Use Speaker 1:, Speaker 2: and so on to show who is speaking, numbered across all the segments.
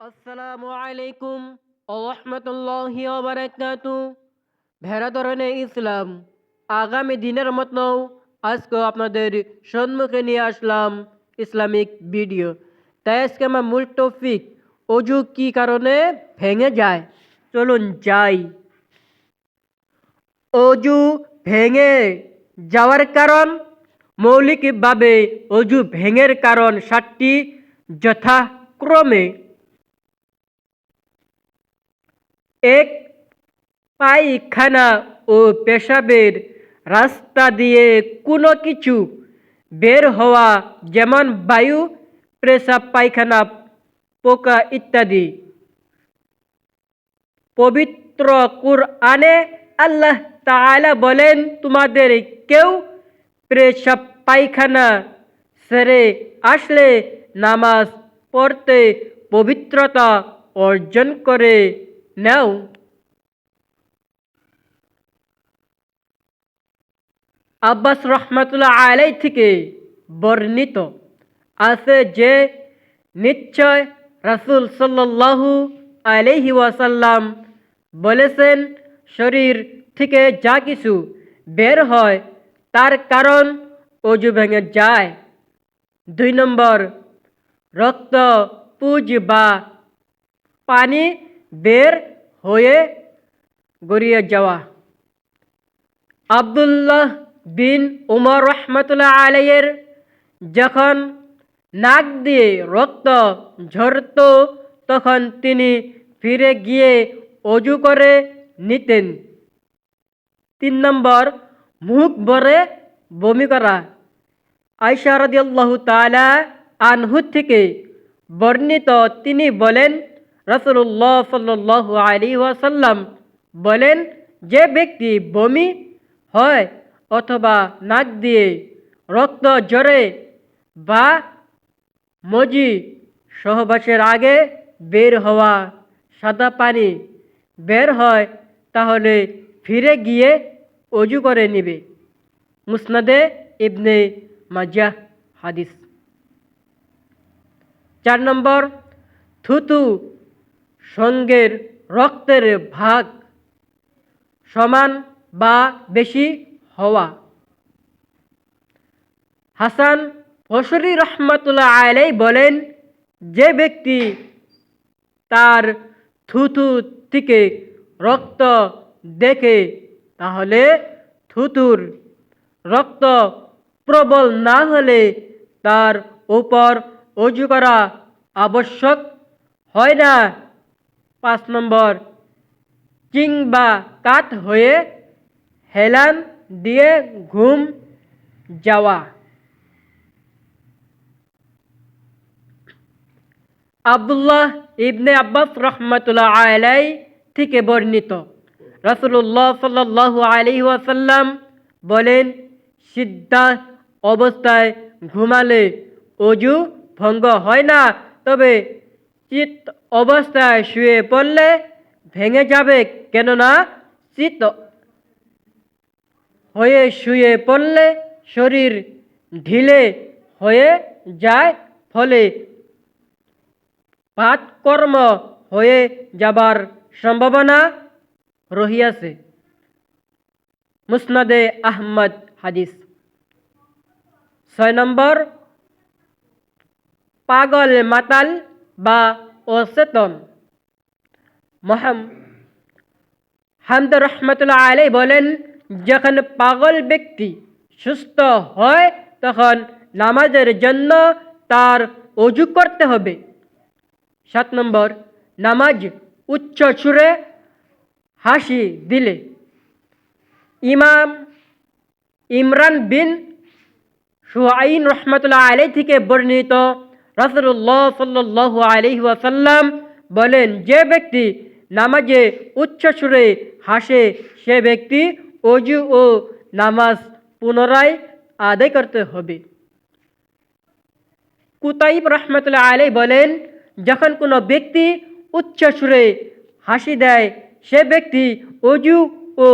Speaker 1: আসসালামু আলাইকুম ওরহমতুল্লাহি ওবারাকাতু। ভেড়া ধরনে ইসলাম আগামী দিনের মতো আজকে আপনাদের সম্মুখে নিয়ে আসলাম ইসলামিক ভিডিও। তাই আজকে আমার মূল টপিক অজু কি কারণে ভেঙে যায়। চলুন যাই। অজু ভেঙে যাওয়ার কারণ মৌলিকভাবে অজু ভেঙের কারণ 7টি, যথাক্রমে: 1. পায়খানা ও পেশাবের রাস্তা দিয়ে কোনো কিছু বের হওয়া, যেমন বায়ু, পেশাব, পায়খানা, পোকা ইত্যাদি। পবিত্র কুরআনে আল্লাহ তাআলা বলেন, তোমাদের কেউ পেশাব পায়খানা সেরে আসলে নামাজ পড়তে পবিত্রতা অর্জন করে নাও। আব্বাস রহমাতুল্লাহ আলাইহি থেকে বর্ণিত আছে যে, নিশ্চয় রাসূল সাল্লাল্লাহু আলাইহি ওয়াসাল্লাম বলেছেন, শরীর থেকে যা কিছু বের হয় তার কারণ অজু ভেঙে যায়। 2 নম্বর, রক্ত, পুজ বা পানি বের হয়ে গড়িয়ে যাওয়া। আব্দুল্লাহ বিন উমর রহমতুল্লাহ আলাইহির যখন নাক দিয়ে রক্ত ঝরত তখন তিনি ফিরে গিয়ে অজু করে নিতেন। 3 নম্বর, মুখ ভরে বমি করা। আয়েশা রাদিয়াল্লাহু তাআলা আনহু থেকে বর্ণিত, তিনি বলেন, রাসূলুল্লাহ সাল্লাল্লাহু আলাইহি ওয়াসাল্লাম বলেন, যে ব্যক্তি বমি হয় অথবা নাক দিয়ে রক্ত ঝরে বা মজি সহবাসের আগে বের হওয়া সাদা পানি বের হয় তাহলে ফিরে গিয়ে অজু করে নেবে। মুসনাদে ইবনে মাজাহ হাদিস। 4 নম্বর, থুতু সঙ্গের রক্তের ভাগ সমান বা বেশি হওয়া। হাসান বসরি রহমতুল্লাহ আলাইহি বলেন, যে ব্যক্তি তার থুতু থেকে রক্ত দেখে তাহলে থুতুর রক্ত প্রবল না হলে তার উপর অজু করা আবশ্যক হয় না। 5 নম্বর, কিংবা কাত হয়ে হেলান দিয়ে ঘুম যাওয়া। আব্দুল্লাহ ইবনে আব্বাস রহমতুল্লাহ আলাইহি থেকে বর্ণিত, রাসূলুল্লাহ সাল্লাল্লাহু আলাইহি ওয়াসাল্লাম বলেন, সিদ্ধা অবস্থায় ঘুমালে অজু ভঙ্গ হয় না, তবে চিত অবস্থায় শুয়ে পড়লে ভেঙে যাবে, কেননা চিত হয়ে শুয়ে পড়লে শরীর ঢিলে হয়ে যায়, ফলে পাতকর্ম হয়ে যাবার সম্ভাবনা রহিয়াছে। মুসনাদে আহমদ হাদিস। 6 নম্বর, পাগল, মাতাল বা অচেতন। হামদ রহমতুল্লাহ আলাইহি বলেন, যখন পাগল ব্যক্তি সুস্থ হয় তখন নামাজের জন্য তার অজু করতে হবে। 7 নম্বর, নামাজ উচ্চ সুরে হাসি দিলে। ইমাম ইমরান বিন শুআইন রহমতুল্লাহ আলাইহি থেকে বর্ণিত, রাসূলুল্লাহ সাল্লাল্লাহু আলাইহি ওয়াসাল্লাম বলেন, যে ব্যক্তি নামাজে উচ্চ সুরে হাসে সে ব্যক্তি অজু ও নামাজ পুনরায় আদায় করতে হবে। কুতাইব রহমতুল্লাহ আলাইহি বলেন, যখন কোনো ব্যক্তি উচ্চ সুরে হাসি দেয় সে ব্যক্তি অজু ও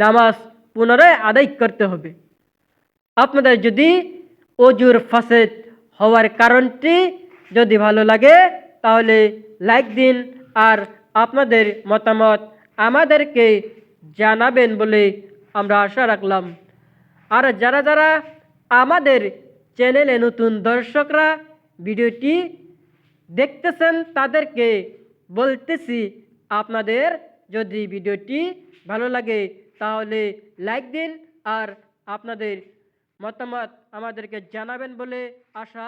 Speaker 1: নামাজ পুনরায় আদায় করতে হবে। আপনাদের যদি অজুর ফাসেদ হওয়ার কারণটি যদি ভালো লাগে তাহলে লাইক দিন আর আপনাদের মতামত আমাদেরকে জানাবেন বলে আমরা আশা রাখলাম। আর যারা যারা আমাদের চ্যানেলে নতুন দর্শকরা ভিডিওটি দেখতেছেন তাদেরকে বলতেছি, আপনাদের যদি ভিডিওটি ভালো লাগে তাহলে লাইক দিন আর আপনাদের মতামত আমাদেরকে জানাবেন বলে আশা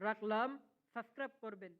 Speaker 1: রাখলাম। সাবস্ক্রাইব করবেন।